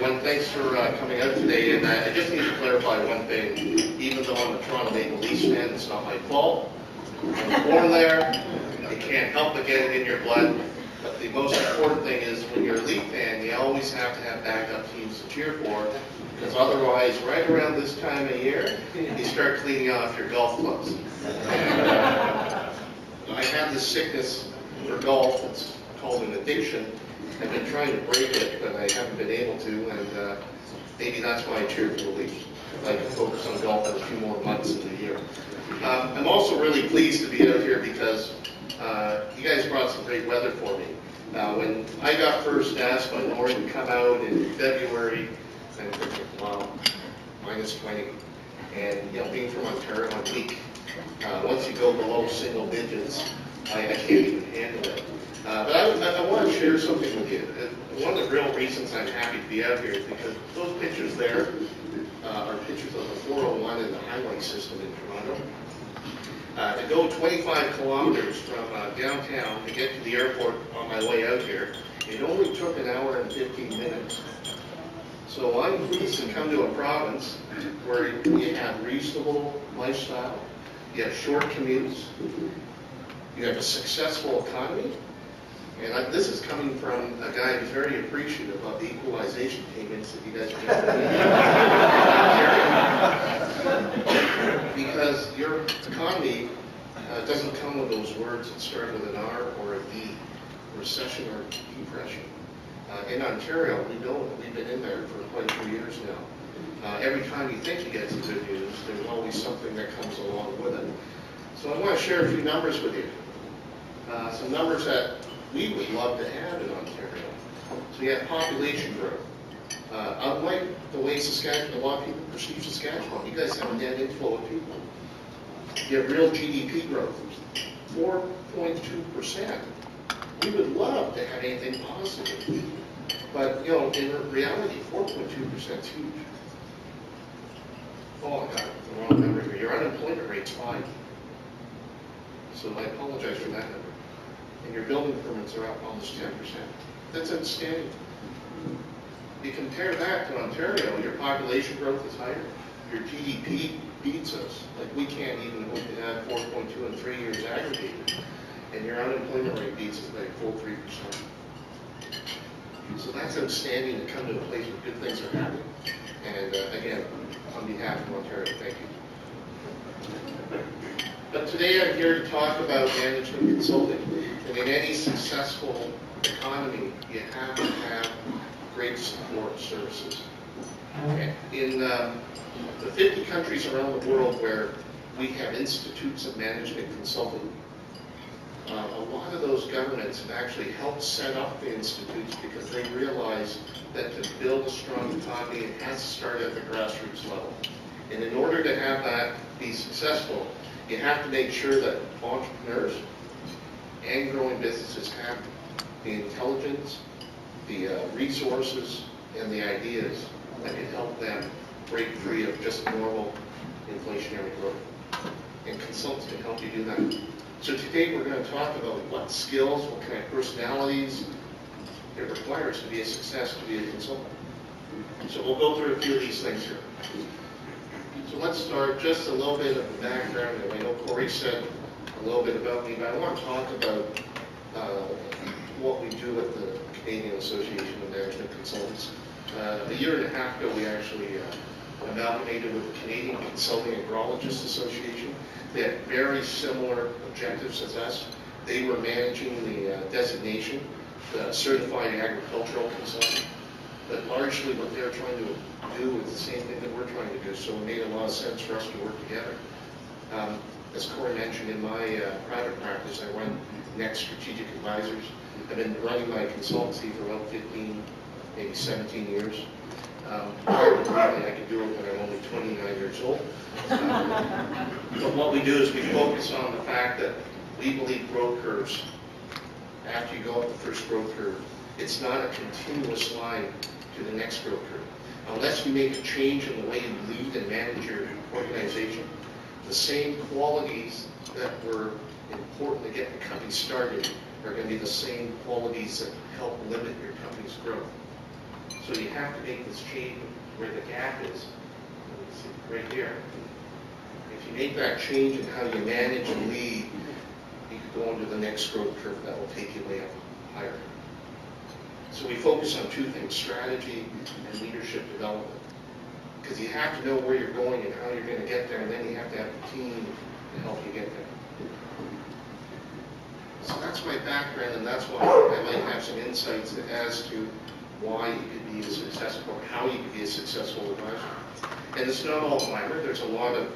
everyone. Thanks for coming out today. And I just need to clarify one thing. Even though I'm a Toronto Maple Leafs fan, it's not my fault. I was born there. You can't help but get it in your blood. But the most important thing is when you're a Leaf fan, you always have to have backup teams to cheer for. Because otherwise, right around this time of year, you start cleaning off your golf clubs. And, I have this sickness for golf. It's called an addiction. I've been trying to break it, but I haven't been able to, and maybe that's why I cheer for the Leafs. I can focus on golf for a few more months in the year. I'm also really pleased to be out here because you guys brought some great weather for me. When I got first asked by Lauren to come out in February, and I'm thinking, wow, minus 20. And being from Ontario, I'm weak. Once you go below single digits, I can't even handle it. But I want to share something with you. One of the real reasons I'm happy to be out here is because those pictures there are pictures of the 401 and the highway system in Toronto. To go 25 kilometers from downtown to get to the airport on my way out here, it only took an hour and 15 minutes. So I'm pleased to come to a province where you have reasonable lifestyle, you have short commutes, you have a successful economy, and this is coming from a guy who's very appreciative of the equalization payments that you guys are getting. Because your economy doesn't come with those words that start with an R or a D, recession or depression. In Ontario, we know that we've been in there for quite a few years now. Every time you think you get some good news, there's always something that comes along with it. So I want to share a few numbers with you. Some numbers that we would love to have in Ontario. So you have population growth. Unlike the way Saskatchewan, a lot of people perceive Saskatchewan, you guys have a net inflow of people. You have real GDP growth, 4.2%. We would love to have anything positive. But, in reality, 4.2% is huge. Oh, I got the wrong number here. Your unemployment rate's 5. So I apologize for that number. And your building permits are up almost 10%. That's outstanding. You compare that to Ontario, your population growth is higher. Your GDP beats us. Like, we can't even hope to have 4.2 in 3 years aggregated. And your unemployment rate beats us by a full 3%. So that's outstanding to come to a place where good things are happening. And again, on behalf of Ontario, thank you. But today I'm here to talk about management consulting. And in any successful economy, you have to have great support services. In the 50 countries around the world where we have institutes of management consulting, a lot of those governments have actually helped set up the institutes because they realize that to build a strong economy, it has to start at the grassroots level. And in order to have that be successful, you have to make sure that entrepreneurs and growing businesses have the intelligence, the resources, and the ideas that can help them break free of just normal inflationary growth. And consultants can help you do that. So today we're going to talk about what skills, what kind of personalities it requires to be a success, to be a consultant. So we'll go through a few of these things here. So let's start just a little bit of the background. I know Corey said a little bit about me, but I want to talk about what we do at the Canadian Association of Management Consultants. A year and a half ago, we actually amalgamated with the Canadian Consulting and Agrologists Association. They had very similar objectives as us. They were managing the designation, the Certified Agricultural Consultant. But largely what they're trying to do is the same thing that we're trying to do, so it made a lot of sense for us to work together. As Corey mentioned, in my private practice, I run Next Strategic Advisors. I've been running my consultancy for about 15, maybe 17 years. I could do it when I'm only 29 years old. But what we do is we focus on the fact that we believe growth curves, after you go up the first growth curve, it's not a continuous line to the next growth curve. Unless you make a change in the way you lead and manage your organization, the same qualities that were important to get the company started are going to be the same qualities that help limit your company's growth. So you have to make this change where the gap is, right here. If you make that change in how you manage and lead, you could go into the next growth curve that will take you way up higher. So we focus on two things, strategy and leadership development. Because you have to know where you're going and how you're going to get there, and then you have to have a team to help you get there. So that's my background, and that's why I might have some insights as to why you could be a successful, or how you could be a successful advisor. And it's not all glamour. There's a lot of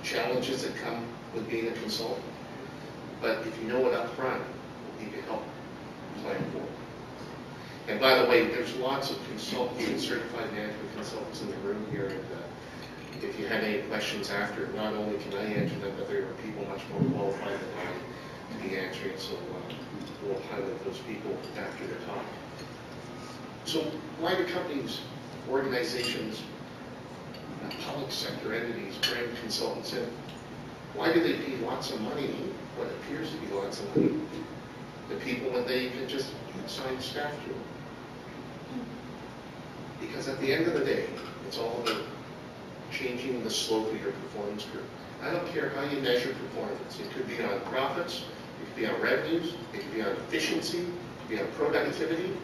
challenges that come with being a consultant. But if you know it up front, you can help plan for it. And by the way, there's lots of consultants and certified management consultants in the room here. And if you have any questions after, not only can I answer them, but there are people much more qualified than I to be answering. So we'll highlight those people after their talk. So why do companies, organizations, public sector entities bring consultants in? Why do they pay lots of money, what appears to be lots of money, to people when they can just assign staff to them? Because at the end of the day, it's all about changing the slope of your performance curve. I don't care how you measure performance. It could be on profits, it could be on revenues, it could be on efficiency, it could be on productivity.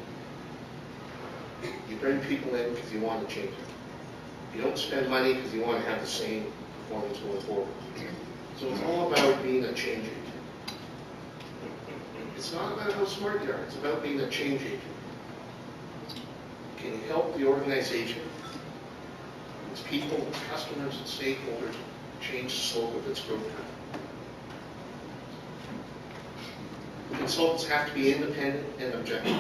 You bring people in because you want to change it. You don't spend money because you want to have the same performance going forward. So it's all about being a change agent. It's not about how smart you are, it's about being a change agent. Can you help the organization, its people, its customers, its stakeholders change the slope of its growth curve? Consultants have to be independent and objective.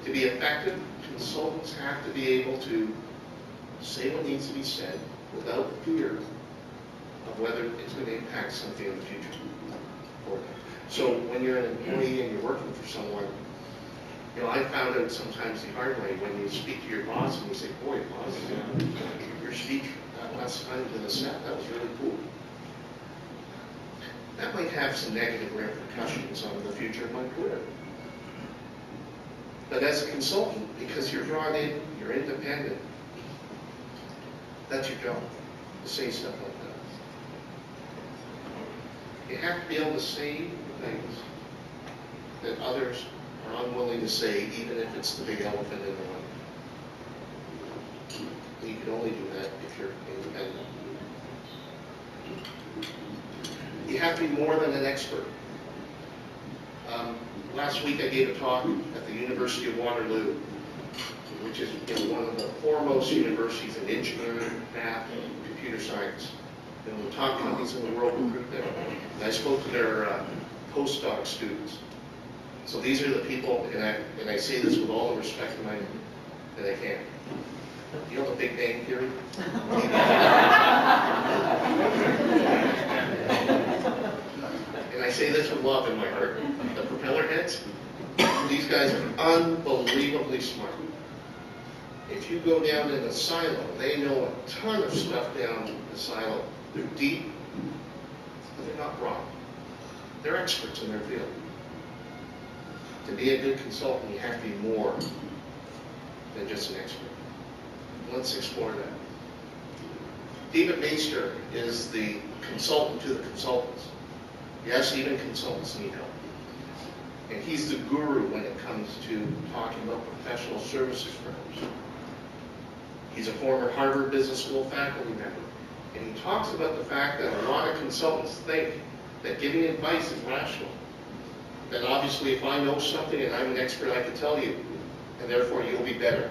To be effective, consultants have to be able to say what needs to be said without fear of whether it's going to impact something in the future. So when you're an employee and you're working for someone, you know, I found out sometimes the hard way when you speak to your boss and you say, boy, boss, your speech that last time to the set, that was really cool. That might have some negative repercussions on the future of my career. But as a consultant, because you're brought in, you're independent, that's your job, to say stuff like that. You have to be able to say things that others are unwilling to say, even if it's the big elephant in the room. You can only do that if you're independent. You have to be more than an expert. Last week I gave a talk at the University of Waterloo, which is one of the foremost universities in engineering, math, and computer science. The top companies in the world recruit there. And I spoke to their postdoc students. So these are the people, and I say this with all the respect that I can. You know the Big Bang Theory? And I say this with love in my heart. The propeller heads, these guys are unbelievably smart. If you go down in a silo, they know a ton of stuff down the silo. They're deep, but they're not broad. They're experts in their field. To be a good consultant, you have to be more than just an expert. Let's explore that. David Maister is the consultant to the consultants. Yes, even consultants need help. And he's the guru when it comes to talking about professional services firms. He's a former Harvard Business School faculty member. And he talks about the fact that a lot of consultants think that giving advice is rational. That obviously if I know something and I'm an expert, I can tell you, and therefore you'll be better.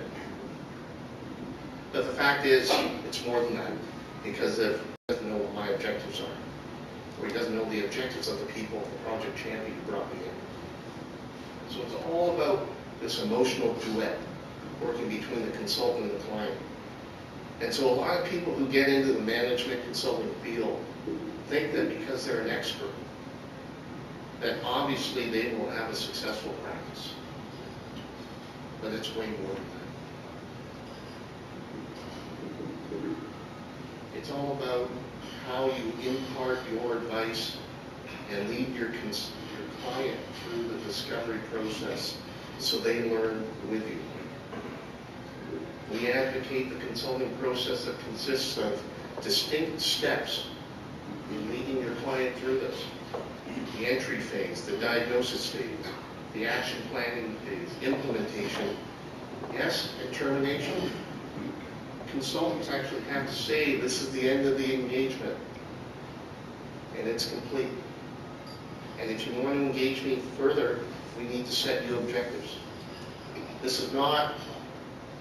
But the fact is, it's more than that, because he doesn't know what my objectives are, or he doesn't know the objectives of the people, the project champion who brought me in. So it's all about this emotional duet working between the consultant and the client. And so a lot of people who get into the management consulting field think that because they're an expert, that obviously they will have a successful practice. But it's way more than that. It's all about how you impart your advice and lead your client through the discovery process so they learn with you. We advocate the consulting process that consists of distinct steps in leading your client through this. The entry phase, the diagnosis phase, the action planning phase, implementation, yes, and termination. Consultants actually have to say this is the end of the engagement and it's complete. And if you want to engage me further, we need to set new objectives. This is not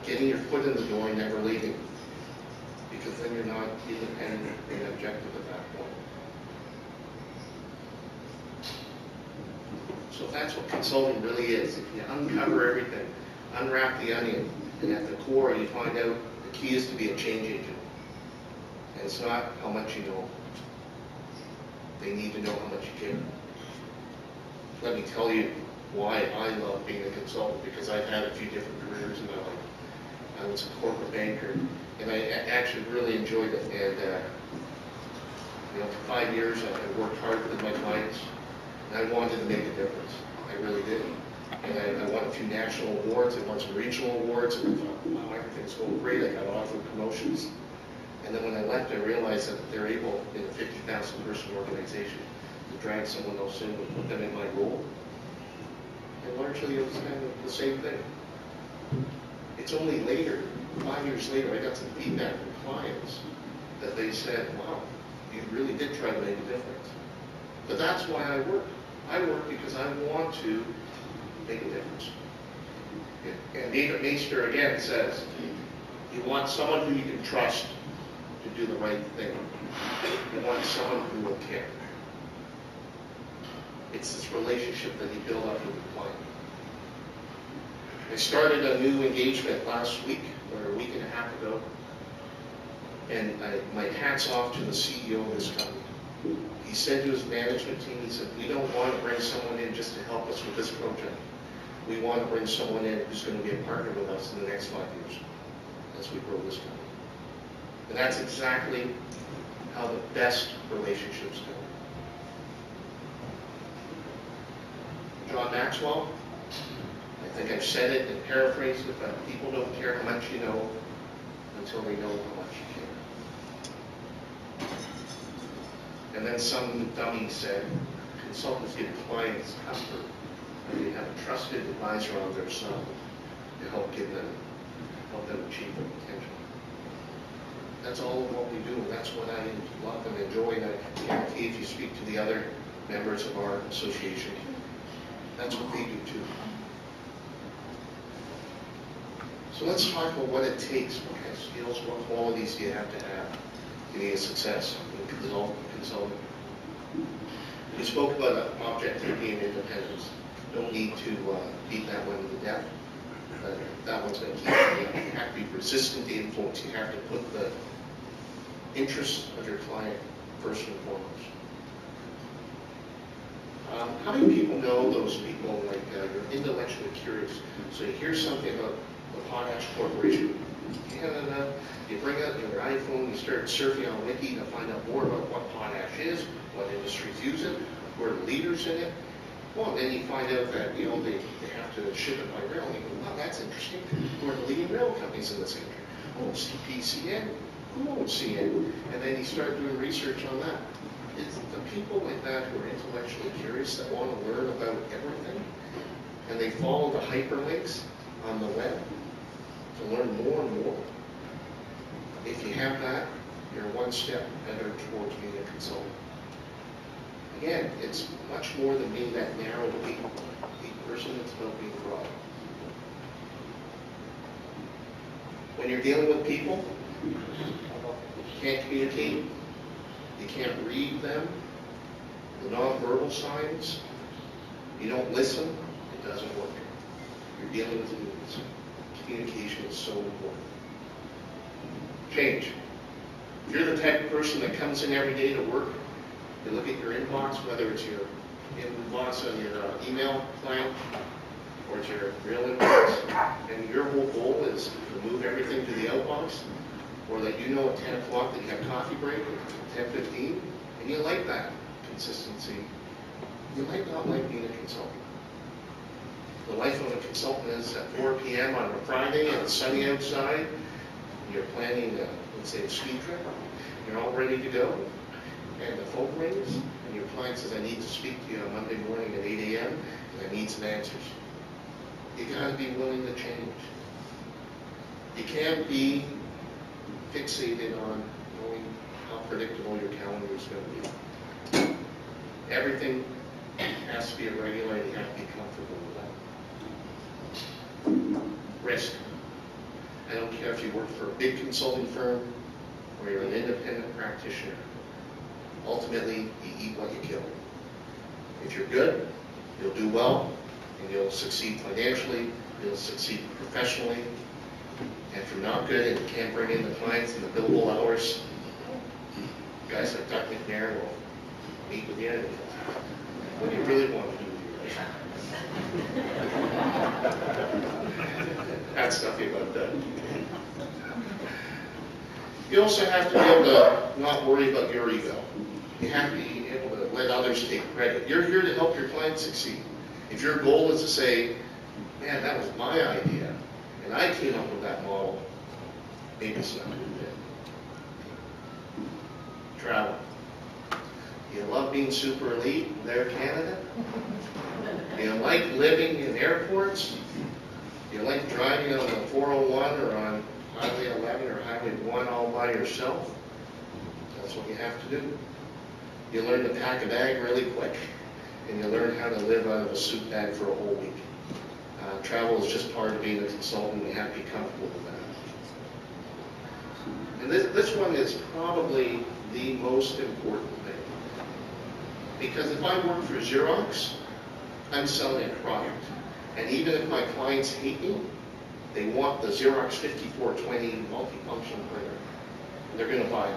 getting your foot in the door and never leaving, because then you're not independent and objective at that point. So that's what consulting really is. If you uncover everything, unwrap the onion, and at the core you find out the key is to be a change agent. And it's not how much you know. They need to know how much you care. Let me tell you why I love being a consultant, because I've had a few different careers in my life. I was a corporate banker, and I actually really enjoyed it. And for 5 years, I worked hard with my clients, and I wanted to make a difference. I really did. And I won a few national awards, I won some regional awards, and I thought, wow, everything's going great. I got offered promotions. And then when I left, I realized that they're able, in a 50,000 person organization, to drag someone else in and put them in my role. And largely it was kind of the same thing. It's only later, 5 years later, I got some feedback from clients that they said, wow, you really did try to make a difference. But that's why I work. I work because I want to make a difference. And David Meister again says, you want someone who you can trust to do the right thing. You want someone who will care. It's this relationship that you build up with the client. I started a new engagement last week, or a week and a half ago, and my hat's off to the CEO of this company. He said to his management team, he said, we don't want to bring someone in just to help us with this project. We want to bring someone in who's going to be a partner with us in the next 5 years as we grow this company. And that's exactly how the best relationships go. John Maxwell, I think I've said it and paraphrased it, but people don't care how much you know until they know how much you care. And then some dummy said, consultants give clients comfort, and they have a trusted advisor on their side to help them achieve their potential. That's all of what we do, and that's what I love and enjoy, and I guarantee if you speak to the other members of our association, that's what they do too. So let's talk about what it takes, what kind of skills, what qualities do you have to be a success in consulting. We spoke about objectivity and independence. Don't need to beat that one to death. That one's going to keep you. You have to be resistant to influence. You have to put the interests of your client first and foremost. How many people know those people, like you're intellectually curious? So you hear something about the Potash Corporation in Canada, you bring out your iPhone, you start surfing on Wiki to find out more about what potash is, what industries use it, who are the leaders in it. Well, then you find out that they have to ship it by rail, and you go, wow, that's interesting. Who are the leading rail companies in this country? Oh, CPCN. Who owns CN? And then you start doing research on that. It's the people like that who are intellectually curious that want to learn about everything, and they follow the hyperlinks on the web to learn more and more. If you have that, you're one step better towards being a consultant. Again, it's much more than being that narrow elite person. It's about being broad. When you're dealing with people, you can't communicate, you can't read them, the nonverbal signs, you don't listen, it doesn't work. You're dealing with humans. Communication is so important. Change. If you're the type of person that comes in every day to work, you look at your inbox, whether it's your inbox on your email client or it's your real inbox, and your whole goal is to move everything to the outbox, or that you know at 10 o'clock that you have coffee break at 10:15, and you like that consistency. You might not like being a consultant. The life of a consultant is at 4 p.m. on a Friday and it's sunny outside. You're planning, let's say, a ski trip. You're all ready to go. And the phone rings, and your client says, I need to speak to you on Monday morning at 8 a.m., and I need some answers. You gotta be willing to change. You can't be fixated on knowing how predictable your calendar is going to be. Everything has to be irregular, and you have to be comfortable with that. Risk. I don't care if you work for a big consulting firm or you're an independent practitioner. Ultimately, you eat what you kill. If you're good, you'll do well, and you'll succeed financially, you'll succeed professionally. And if you're not good and you can't bring in the clients and the billable hours, guys like Doug McNair will meet with you. What do you really want to do with your life? That's nothing about that. You also have to be able to not worry about your ego. You have to be able to let others take credit. You're here to help your clients succeed. If your goal is to say, man, that was my idea, and I came up with that model, maybe it's not a good fit. Travel. You love being super elite in Air Canada? You like living in airports? You like driving on the 401 or on Highway 11 or Highway 1 all by yourself? That's what you have to do. You learn to pack a bag really quick, and you learn how to live out of a suit bag for a whole week. Travel is just part of being a consultant. You have to be comfortable with that. And this one is probably the most important thing. Because if I work for Xerox, I'm selling a product. And even if my clients hate me, they want the Xerox 5420 multifunction printer. They're going to buy it.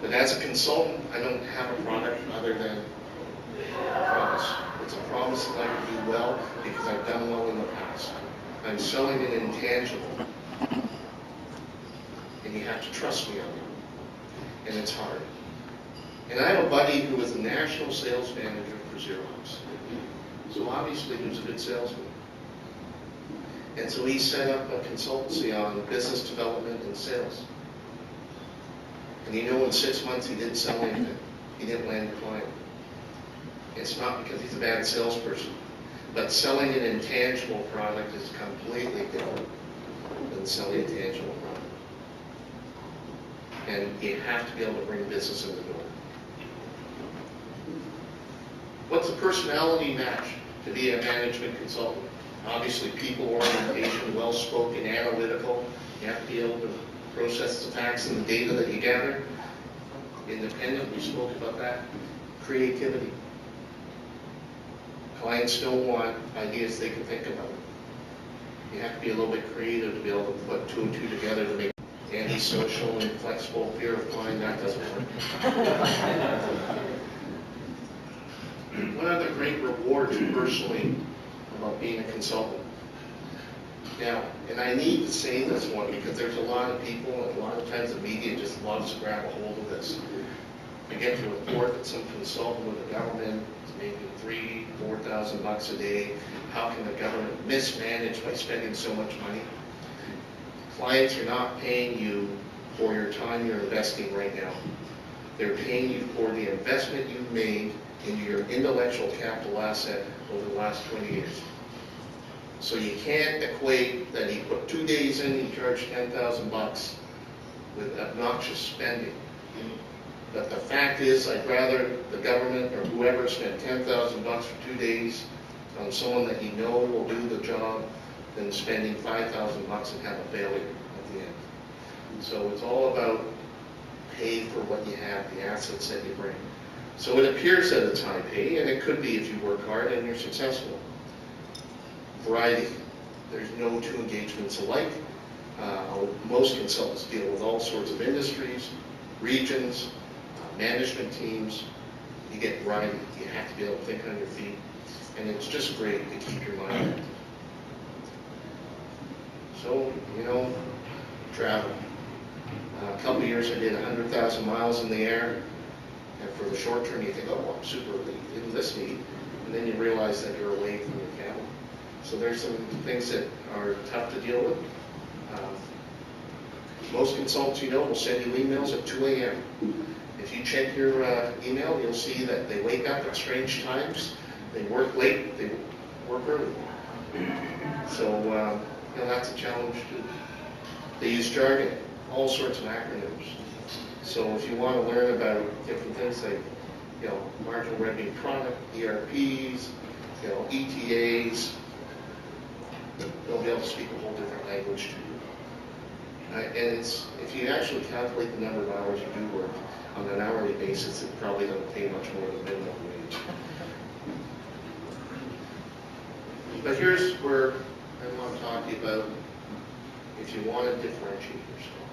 But as a consultant, I don't have a product other than a promise. It's a promise that I can do well because I've done well in the past. I'm selling an intangible. And you have to trust me on it. And it's hard. And I have a buddy who was the national sales manager for Xerox. So obviously he was a good salesman. And so he set up a consultancy on business development and sales. And you know, in 6 months he didn't sell anything. He didn't land a client. It's not because he's a bad salesperson, but selling an intangible product is completely different than selling a tangible product. And you have to be able to bring business in the door. What's the personality match to be a management consultant? Obviously, people orientation, well-spoken, analytical. You have to be able to process the facts and the data that you gather. Independent, we spoke about that. Creativity. Clients don't want ideas they can think about. You have to be a little bit creative to be able to put two and two together to make antisocial, inflexible, fear of flying. That doesn't work. One of the great rewards personally about being a consultant. Now, and I need to say this one because there's a lot of people and a lot of times the media just loves to grab a hold of this. I get to report that some consultant with the government is making $3,000-4,000 a day. How can the government mismanage by spending so much money? Clients are not paying you for your time you're investing right now. They're paying you for the investment you've made into your intellectual capital asset over the last 20 years. So you can't equate that he put 2 days in, he charged $10,000 with obnoxious spending. But the fact is, I'd rather the government or whoever spend $10,000 for 2 days on someone that you know will do the job than spending $5,000 and have a failure at the end. So it's all about pay for what you have, the assets that you bring. So it appears that it's high pay, and it could be if you work hard and you're successful. Variety. There's no two engagements alike. Most consultants deal with all sorts of industries, regions, management teams. You get variety. You have to be able to think on your feet. And it's just great to keep your mind active. So, you know, travel. A couple of years I did 100,000 miles in the air. And for the short term, you think, oh, I'm super elite. Isn't this neat? And then you realize that you're away from your family. So there's some things that are tough to deal with. Most consultants will send you emails at 2 a.m. If you check your email, you'll see that they wake up at strange times, they work late, they work early. So that's a challenge too. They use jargon, all sorts of acronyms. So if you want to learn about different things like marginal revenue product, ERPs, ETAs, they'll be able to speak a whole different language to you. And if you actually calculate the number of hours you do work on an hourly basis, it probably doesn't pay much more than minimum wage. But here's where I want to talk to you about if you want to differentiate yourself.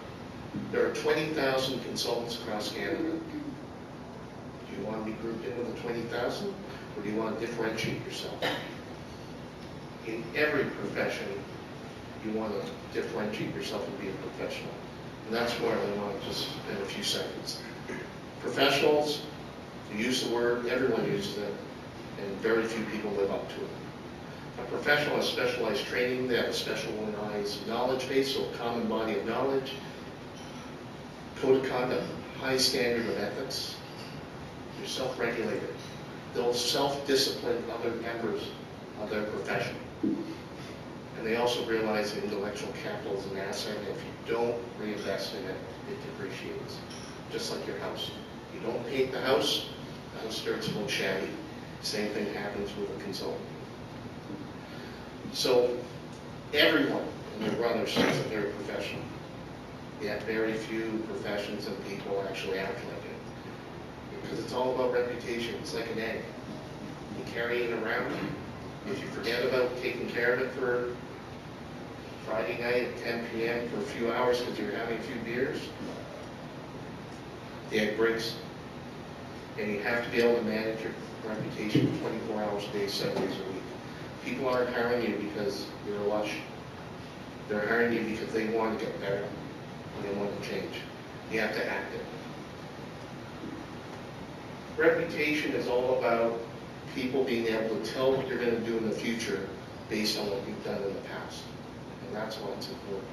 There are 20,000 consultants across Canada. Do you want to be grouped in with the 20,000, or do you want to differentiate yourself? In every profession, you want to differentiate yourself and be a professional. And that's where I want to just spend a few seconds. Professionals, you use the word, everyone uses it, and very few people live up to it. A professional has specialized training, they have a specialized knowledge base, so a common body of knowledge, code of conduct, high standard of ethics. They're self-regulated. They'll self-discipline other members of their profession. And they also realize that intellectual capital is an asset, and if you don't reinvest in it, it depreciates. Just like your house. You don't paint the house starts to look shabby. Same thing happens with a consultant. So everyone and their brother says that they're a professional. Yet very few professions and people actually act like it. Because it's all about reputation. It's like an egg. You carry it around. If you forget about taking care of it for Friday night at 10 p.m. for a few hours because you're having a few beers, the egg breaks. And you have to be able to manage your reputation 24 hours a day, 7 days a week. People aren't hiring you because you're lush. They're hiring you because they want to get better and they want to change. You have to act it. Reputation is all about people being able to tell what you're going to do in the future based on what you've done in the past. And that's why it's important.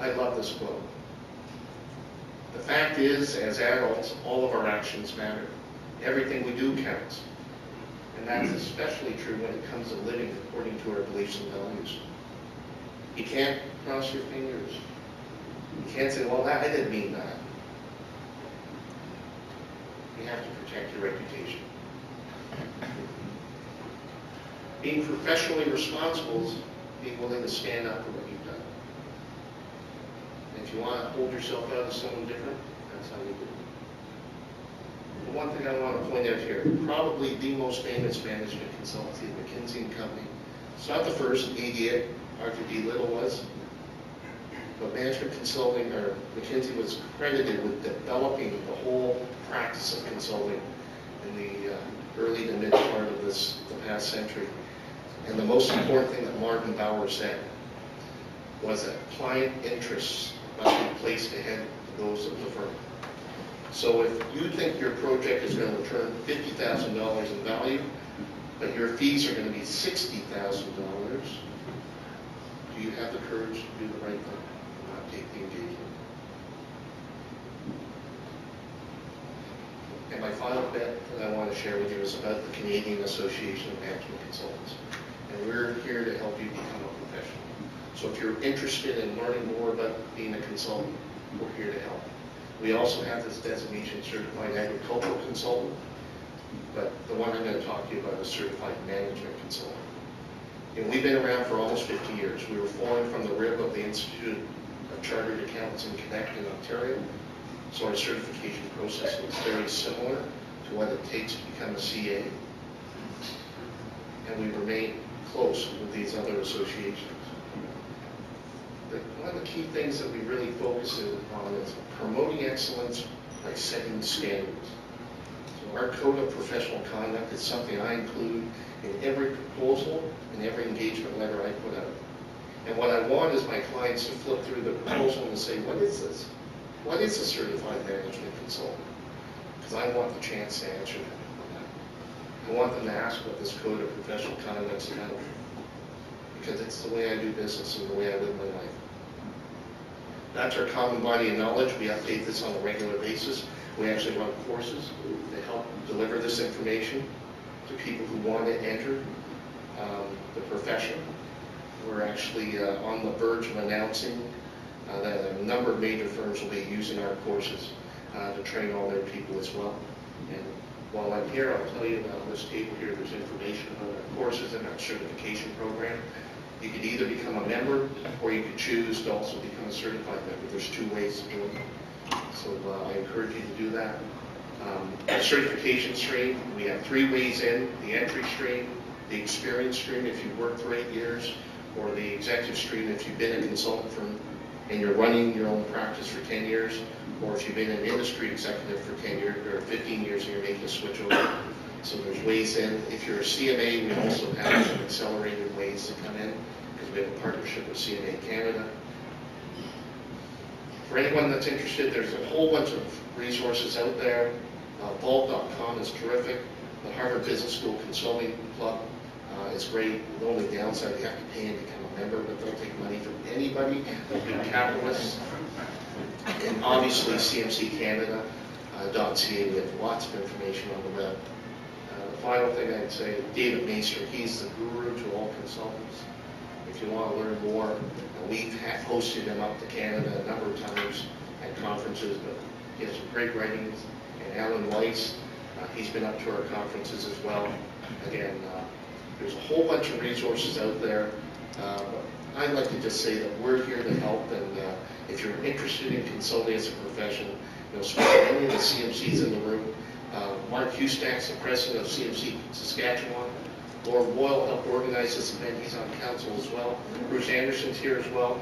I love this quote. The fact is, as adults, all of our actions matter. Everything we do counts. And that's especially true when it comes to living according to our beliefs and values. You can't cross your fingers. You can't say, well, I didn't mean that. You have to protect your reputation. Being professionally responsible is being willing to stand up for what you've done. And if you want to hold yourself out as someone different, that's how you do it. The one thing I want to point out here, probably the most famous management consultancy, McKinsey & Company. It's not the first, AD, Arthur D. Little was, but management consulting, or McKinsey was credited with developing the whole practice of consulting in the early to mid part of the past century. And the most important thing that Martin Bauer said was that client interests must be placed ahead of those of the firm. So if you think your project is going to return $50,000 in value, but your fees are going to be $60,000, do you have the courage to do the right thing and not take the engagement? And my final bit that I want to share with you is about the Canadian Association of Management Consultants. And we're here to help you become a professional. So if you're interested in learning more about being a consultant, we're here to help. We also have this designation, Certified Agricultural Consultant, but the one I'm going to talk to you about is Certified Management Consultant. And we've been around for almost 50 years. We were formed from the rib of the Institute of Chartered Accountants in Quebec in Ontario. So our certification process is very similar to what it takes to become a CA. And we remain close with these other associations. But one of the key things that we really focus on is promoting excellence by setting standards. So our code of professional conduct is something I include in every proposal and every engagement letter I put out. And what I want is my clients to flip through the proposal and say, what is this? What is a certified management consultant? Because I want the chance to answer that. I want them to ask what this code of professional conduct is about, because it's the way I do business and the way I live my life. That's our common body of knowledge. We update this on a regular basis. We actually run courses to help deliver this information to people who want to enter the profession. We're actually on the verge of announcing that a number of major firms will be using our courses to train all their people as well. And while I'm here, I'll tell you that on this table here, there's information on our courses and our certification program. You could either become a member, or you could choose to also become a certified member. There's two ways to do it. So I encourage you to do that. Our certification stream, we have 3 ways in: the entry stream, the experience stream if you've worked for 8 years, or the executive stream if you've been a consultant and you're running your own practice for 10 years, or if you've been an industry executive for 10 years or 15 years and you're making a switch over. So there's ways in. If you're a CMA, we also have some accelerated ways to come in because we have a partnership with CMC-Canada. For anyone that's interested, there's a whole bunch of resources out there. Vault.com is terrific. The Harvard Business School Consulting Club is great. The only downside, you have to pay and become a member, but they'll take money from anybody. They'll be capitalists. And obviously CMC-Canada.ca, we have lots of information on the web. The final thing I'd say, David Maester, he's the guru to all consultants. If you want to learn more, we've hosted him up to Canada a number of times at conferences, but he has some great writings. And Alan Weiss, he's been up to our conferences as well. Again, there's a whole bunch of resources out there. I'd like to just say that we're here to help, and if you're interested in consulting as a profession, speak to any of the CMCs in the room. Mark Hustack's the president of CMC Saskatchewan. Lord Boyle helped organize this event. He's on council as well. Bruce Anderson's here as well.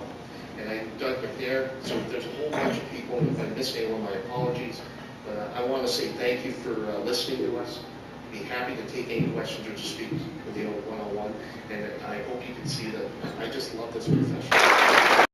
And Doug McNair. So there's a whole bunch of people. If I missed anyone, my apologies. But I want to say thank you for listening to us. Be happy to take any questions or to speak with you one-on-one. And I hope you can see that I just love this profession.